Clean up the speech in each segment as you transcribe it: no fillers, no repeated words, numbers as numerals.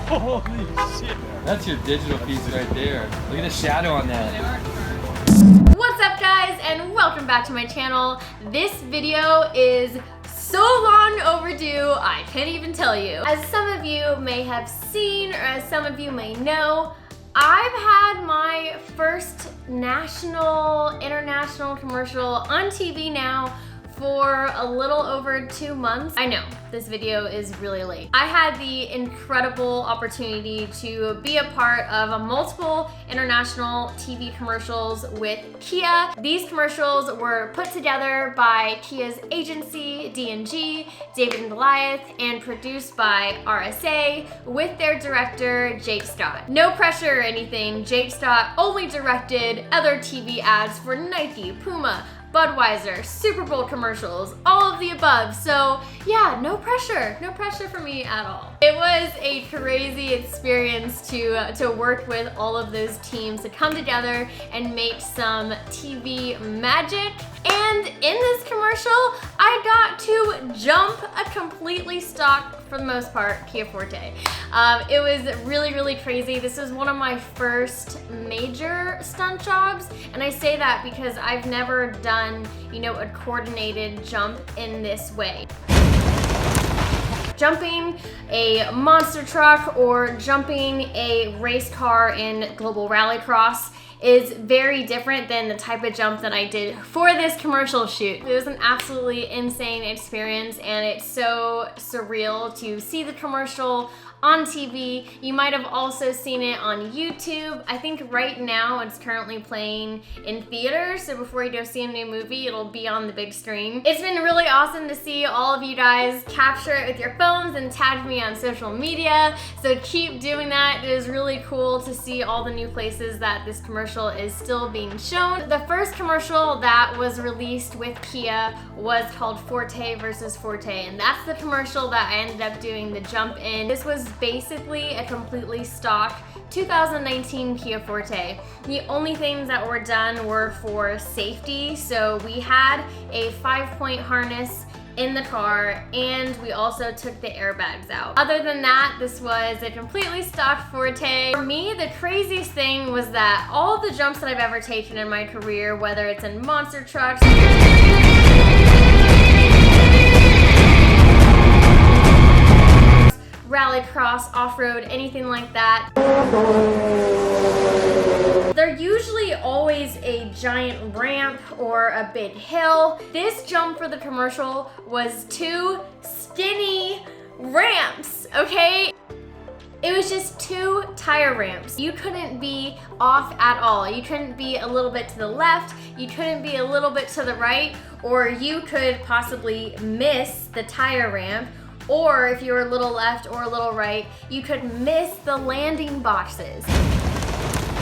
Holy shit. That's your digital piece right there. Look at the shadow on that. What's up guys, and welcome back to my channel. This video is so long overdue, I can't even tell you. As some of you may have seen, or as some of you may know, I've had my first national, international commercial on TV now for a little over 2 months. I know, this video is really late. I had the incredible opportunity to be a part of multiple international TV commercials with Kia. These commercials were put together by Kia's agency, D&G, David and Goliath, and produced by RSA with their director, Jake Scott. No pressure or anything, Jake Scott only directed other TV ads for Nike, Puma, Budweiser, Super Bowl commercials, all of the above. So yeah, no pressure for me at all. It was a crazy experience to work with all of those teams to come together and make some TV magic. And in this commercial, I got to jump a completely stock, for the most part, Kia Forte. It was really crazy. This was one of my first major stunt jobs, and I say that because I've never done, you know, a coordinated jump in this way. Jumping a monster truck or jumping a race car in Global Rallycross is very different than the type of jump that I did for this commercial shoot. It was an absolutely insane experience, and it's so surreal to see the commercial on TV. You might have also seen it on YouTube. I think right now it's currently playing in theaters, so before you go see a new movie, it'll be on the big screen. It's been really awesome to see all of you guys capture it with your phones and tag me on social media, so keep doing that. It is really cool to see all the new places that this commercial is still being shown. The first commercial that was released with Kia was called Forte versus Forte, and that's the commercial that I ended up doing the jump in. This was basically a completely stock 2019 Kia Forte. The only things that were done were for safety. So we had a 5-point harness in the car, and we also took the airbags out. Other than that, this was a completely stock Forte. For me, the craziest thing was that all the jumps that I've ever taken in my career, whether it's in monster trucks, rallycross, off-road, anything like that, they're usually always a giant ramp or a big hill. This jump for the commercial was 2 skinny ramps, okay? It was just 2 tire ramps. You couldn't be off at all. You couldn't be a little bit to the left, you couldn't be a little bit to the right, or you could possibly miss the tire ramp. Or if you were a little left or a little right, you could miss the landing boxes.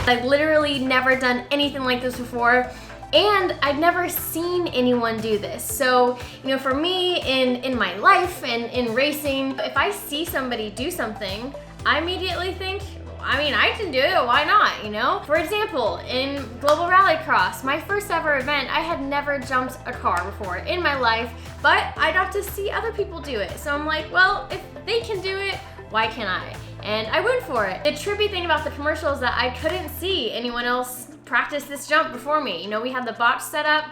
I've literally never done anything like this before, and I've never seen anyone do this. So, you know, for me in my life and in racing, if I see somebody do something, I immediately think, I mean, I can do it, why not, you know? For example, in Global Rallycross, my first ever event, I had never jumped a car before in my life, but I got to see other people do it. So I'm like, well, if they can do it, why can't I? And I went for it. The trippy thing about the commercial is that I couldn't see anyone else practice this jump before me. You know, we had the box set up,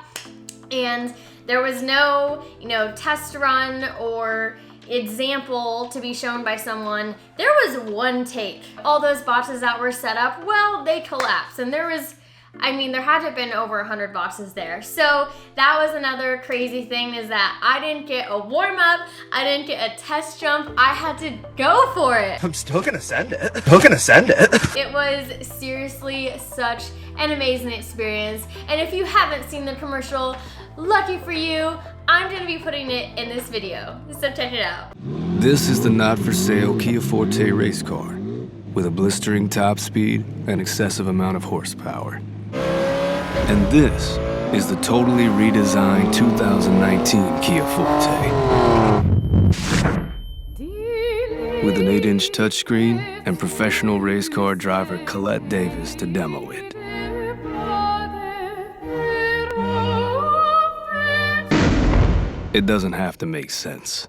and there was no, you know, test run or example to be shown by someone. There was one take. All those boxes that were set up, well, they collapsed, and there was, I mean, there had to have been over 100 boxes there. So that was another crazy thing, is that I didn't get a warm-up, I didn't get a test jump, I had to go for it. I'm still gonna send it. It was seriously such an amazing experience, and if you haven't seen the commercial, lucky for you, I'm gonna be putting it in this video, so check it out. This is the not-for-sale Kia Forte race car with a blistering top speed and excessive amount of horsepower. And this is the totally redesigned 2019 Kia Forte. With an 8-inch touchscreen and professional race car driver Collete Davis to demo it. It doesn't have to make sense.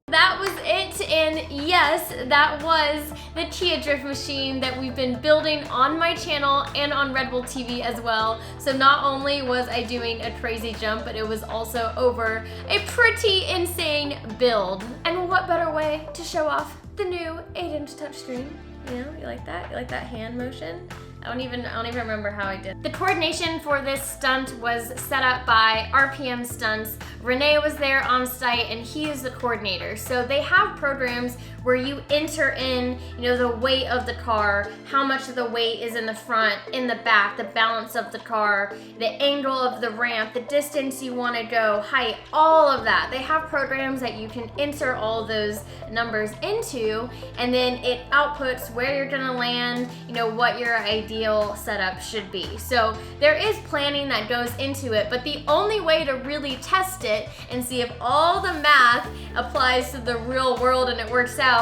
That was it and yes, that was the Kia drift machine that we've been building on my channel and on Red Bull TV as well. So not only was I doing a crazy jump, but it was also over a pretty insane build. And what better way to show off the new 8-inch touchscreen? You know, you like that? You like that hand motion? I don't even remember how I did. The coordination for this stunt was set up by RPM Stunts. Renee was there on site and he is the coordinator. So they have programs where you enter in, you know, the weight of the car, how much of the weight is in the front, in the back, the balance of the car, the angle of the ramp, the distance you want to go, height, all of that. They have programs that you can enter all those numbers into, and then it outputs where you're gonna land, you know, what your ideal setup should be. So there is planning that goes into it, but the only way to really test it and see if all the math applies to the real world and it works out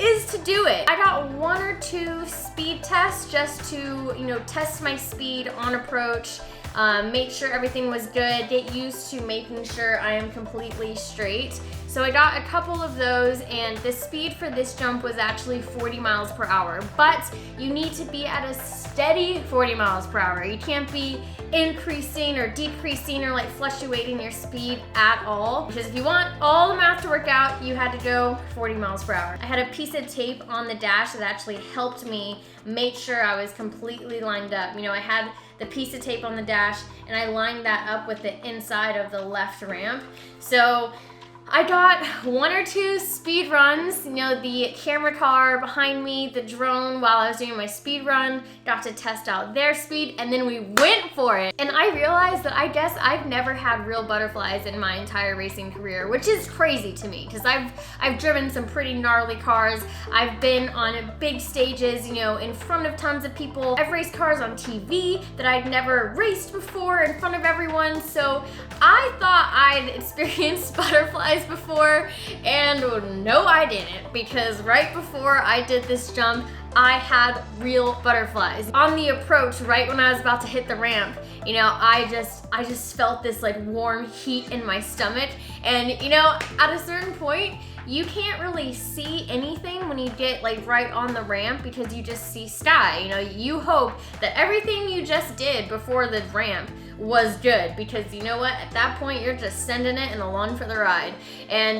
is to do it. I got 1 or 2 speed tests just to, you know, test my speed on approach, make sure everything was good, get used to making sure I am completely straight. So I got a couple of those, and the speed for this jump was actually 40 miles per hour, but you need to be at a steady 40 miles per hour. You can't be increasing or decreasing or like fluctuating your speed at all, because if you want all the math to work out, you had to go 40 miles per hour. I had a piece of tape on the dash that actually helped me make sure I was completely lined up. You know, I had the piece of tape on the dash and I lined that up with the inside of the left ramp. So I got 1 or 2 speed runs, you know, the camera car behind me, the drone while I was doing my speed run, got to test out their speed, and then we went for it. And I realized that I guess I've never had real butterflies in my entire racing career, which is crazy to me, because I've driven some pretty gnarly cars. I've been on big stages, you know, in front of tons of people. I've raced cars on TV that I'd never raced before in front of everyone, so I thought I'd experienced butterflies before, and no I didn't, because right before I did this jump I had real butterflies. On the approach, right when I was about to hit the ramp, you know, I just felt this like warm heat in my stomach, and you know, at a certain point you can't really see anything when you get like right on the ramp because you just see sky. You know, you hope that everything you just did before the ramp was good, because you know what, at that point you're just sending it and along for the ride. And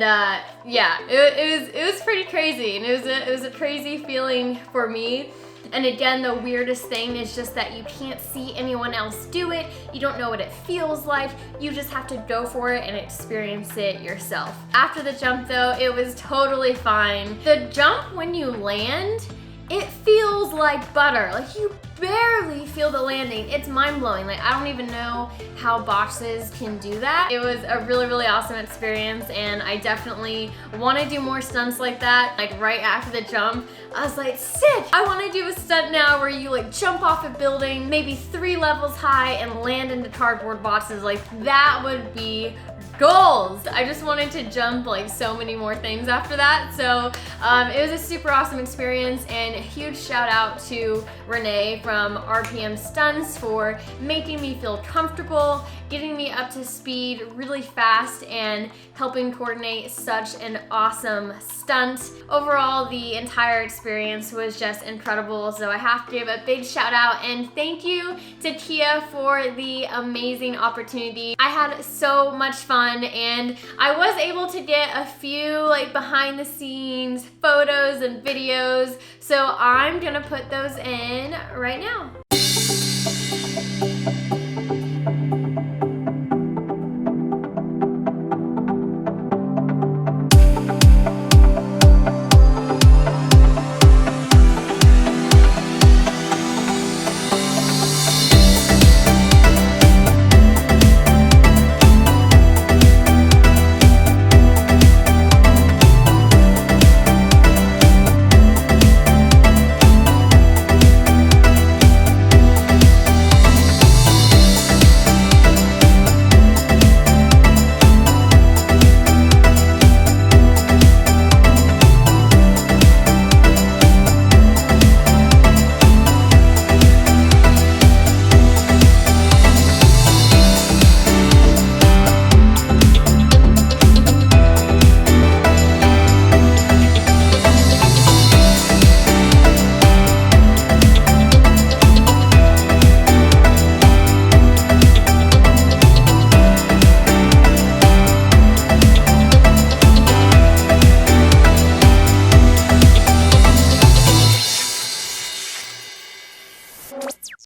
yeah, it was pretty crazy, and it was a crazy feeling for me. And again, the weirdest thing is just that you can't see anyone else do it. You don't know what it feels like. You just have to go for it and experience it yourself. After the jump though, it was totally fine. The jump, when you land, it feels like butter. Like you barely feel the landing. It's mind-blowing. Like I don't even know how boxes can do that. It was a really, really awesome experience, and I definitely want to do more stunts like that. Like right after the jump, I was like, sick! I want to do a stunt now where you like jump off a building, maybe 3 levels high, and land into cardboard boxes. Like that would be goals. I just wanted to jump like so many more things after that. So it was a super awesome experience, and a huge shout out to Renee from RPM Stunts for making me feel comfortable, getting me up to speed really fast, and helping coordinate such an awesome stunt. Overall, the entire experience was just incredible, so I have to give a big shout out and thank you to Kia for the amazing opportunity. I had so much fun, and I was able to get a few like behind the scenes photos and videos, so I'm gonna put those in right now.